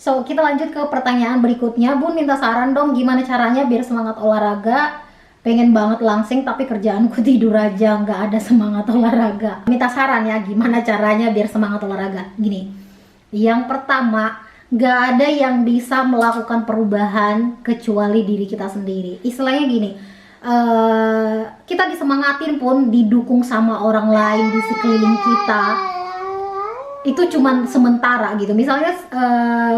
So, kita lanjut ke pertanyaan berikutnya. Bun minta saran dong gimana caranya biar semangat olahraga. Pengen banget langsing tapi kerjaanku tidur aja, nggak ada semangat olahraga. Minta saran ya gimana caranya biar semangat olahraga. Gini, yang pertama, nggak ada yang bisa melakukan perubahan kecuali diri kita sendiri. Istilahnya gini, kita disemangatin pun didukung sama orang lain di sekeliling kita itu cuman sementara gitu. Misalnya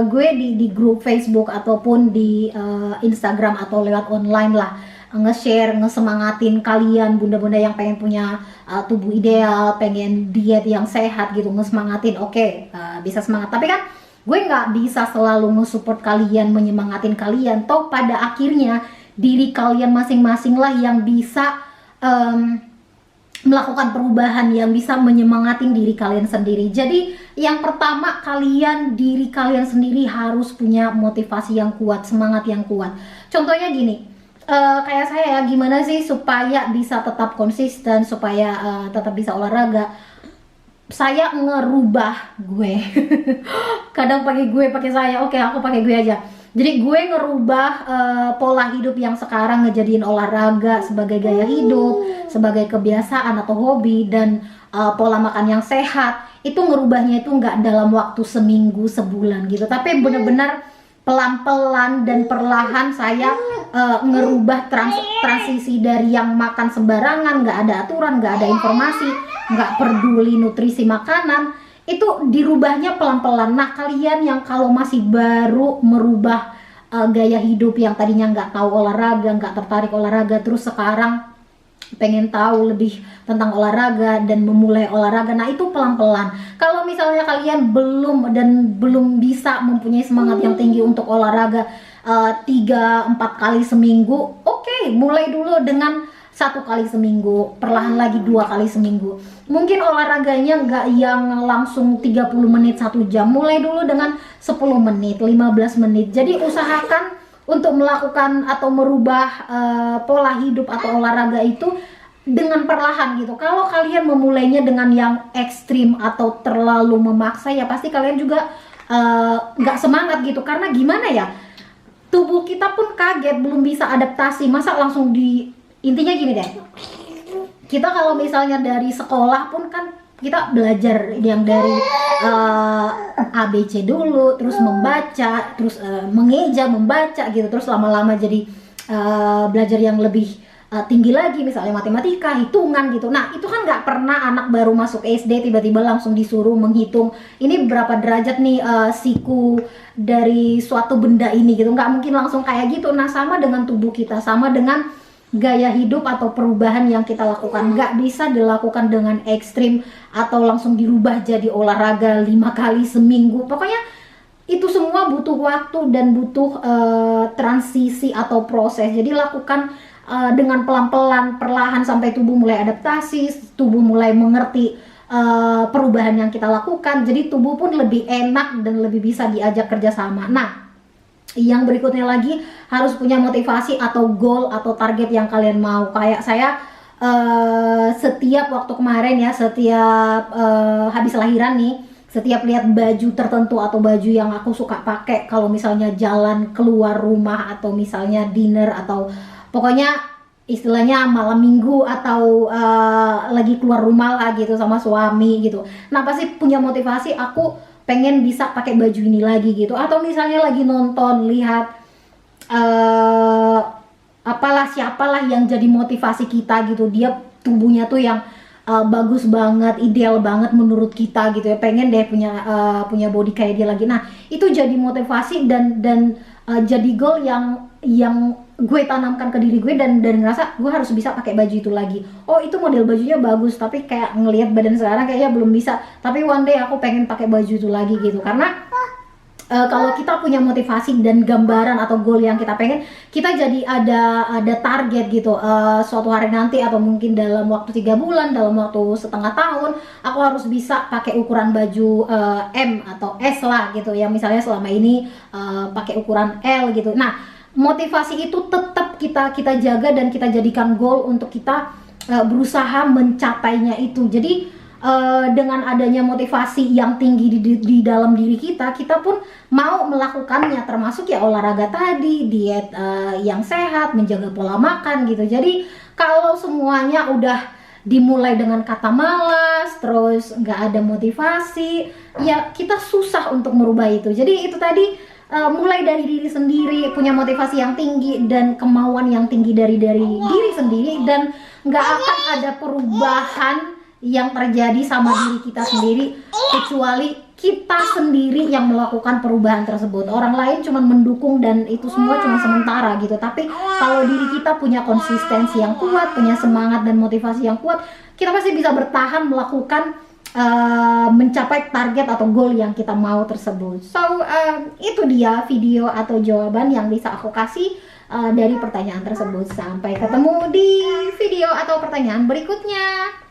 gue di grup Facebook ataupun di Instagram atau lewat online lah, nge-share, ngesemangatin kalian bunda-bunda yang pengen punya tubuh ideal, pengen diet yang sehat gitu, ngesemangatin. Oke, bisa semangat, tapi kan gue nggak bisa selalu nge-support kalian, menyemangatin kalian. Toh pada akhirnya diri kalian masing-masing lah yang bisa melakukan perubahan, yang bisa menyemangatin diri kalian sendiri. Jadi yang pertama, diri kalian sendiri harus punya motivasi yang kuat, semangat yang kuat. Contohnya gini, kayak saya ya, gimana sih supaya bisa tetap konsisten, supaya tetap bisa olahraga. Saya ngerubah gue kadang pakai saya, oke aku pakai gue aja. Jadi gue ngerubah pola hidup yang sekarang ngejadiin olahraga sebagai gaya hidup, sebagai kebiasaan atau hobi, dan pola makan yang sehat. Itu ngerubahnya itu nggak dalam waktu seminggu, sebulan gitu, tapi bener-bener pelan-pelan dan perlahan saya ngerubah transisi dari yang makan sembarangan, nggak ada aturan, nggak ada informasi, nggak peduli nutrisi makanan, itu dirubahnya pelan-pelan. Nah, kalian yang kalau masih baru merubah gaya hidup, yang tadinya nggak tahu olahraga, nggak tertarik olahraga, terus sekarang pengen tahu lebih tentang olahraga dan memulai olahraga, nah itu pelan-pelan. Kalau misalnya kalian belum bisa mempunyai semangat yang tinggi untuk olahraga 3-4 kali seminggu, oke, mulai dulu dengan 1 kali seminggu, perlahan lagi 2 kali seminggu. Mungkin olahraganya nggak yang langsung 30 menit 1 jam, mulai dulu dengan 10 menit, 15 menit. Jadi usahakan untuk melakukan atau merubah pola hidup atau olahraga itu dengan perlahan gitu. Kalau kalian memulainya dengan yang ekstrim atau terlalu memaksa, ya pasti kalian juga nggak semangat gitu. Karena gimana ya, tubuh kita pun kaget, belum bisa adaptasi, masa langsung intinya gini deh, kita kalau misalnya dari sekolah pun kan kita belajar yang dari ABC dulu, terus membaca, terus mengeja, membaca gitu, terus lama-lama jadi belajar yang lebih tinggi lagi, misalnya matematika, hitungan gitu. Nah itu kan nggak pernah anak baru masuk SD tiba-tiba langsung disuruh menghitung ini berapa derajat nih siku dari suatu benda ini gitu, nggak mungkin langsung kayak gitu. Nah sama dengan tubuh kita, sama dengan gaya hidup atau perubahan yang kita lakukan, nggak bisa dilakukan dengan ekstrim atau langsung dirubah jadi olahraga 5 kali seminggu. Pokoknya itu semua butuh waktu dan butuh transisi atau proses. Jadi lakukan dengan pelan-pelan, perlahan sampai tubuh mulai adaptasi, tubuh mulai mengerti perubahan yang kita lakukan. Jadi tubuh pun lebih enak dan lebih bisa diajak kerjasama. Nah, yang berikutnya lagi, harus punya motivasi atau goal atau target yang kalian mau. Kayak saya setiap waktu kemarin ya, setiap habis lahiran nih, setiap lihat baju tertentu atau baju yang aku suka pakai kalau misalnya jalan keluar rumah, atau misalnya dinner, atau pokoknya istilahnya malam minggu, atau lagi keluar rumah lah gitu sama suami gitu. Nah pasti punya motivasi, aku pengen bisa pakai baju ini lagi gitu. Atau misalnya lagi nonton, lihat apalah siapalah yang jadi motivasi kita gitu, dia tubuhnya tuh yang bagus banget, ideal banget menurut kita gitu ya, pengen deh punya body kayak dia lagi. Nah itu jadi motivasi dan jadi goal yang gue tanamkan ke diri gue, dan ngerasa gue harus bisa pakai baju itu lagi. Oh itu model bajunya bagus, tapi kayak ngelihat badan sekarang kayaknya belum bisa, tapi one day aku pengen pakai baju itu lagi gitu. Karena kalau kita punya motivasi dan gambaran atau goal yang kita pengen, kita jadi ada target gitu. Suatu hari nanti atau mungkin dalam waktu 3 bulan, dalam waktu setengah tahun, aku harus bisa pakai ukuran baju M atau S lah gitu ya. Misalnya selama ini pakai ukuran L gitu. Nah motivasi itu tetap kita jaga dan kita jadikan goal untuk kita berusaha mencapainya itu. Jadi dengan adanya motivasi yang tinggi di dalam diri kita, kita pun mau melakukannya, termasuk ya olahraga tadi, diet yang sehat, menjaga pola makan gitu. Jadi kalau semuanya udah dimulai dengan kata malas, terus nggak ada motivasi, ya kita susah untuk merubah itu. Jadi itu tadi, mulai dari diri sendiri, punya motivasi yang tinggi dan kemauan yang tinggi dari diri sendiri, dan nggak akan ada perubahan yang terjadi sama diri kita sendiri kecuali kita sendiri yang melakukan perubahan tersebut. Orang lain cuma mendukung dan itu semua cuma sementara gitu. Tapi kalau diri kita punya konsistensi yang kuat, punya semangat dan motivasi yang kuat, kita pasti bisa bertahan melakukan mencapai target atau goal yang kita mau tersebut. So itu dia video atau jawaban yang bisa aku kasih dari pertanyaan tersebut. Sampai ketemu di video atau pertanyaan berikutnya.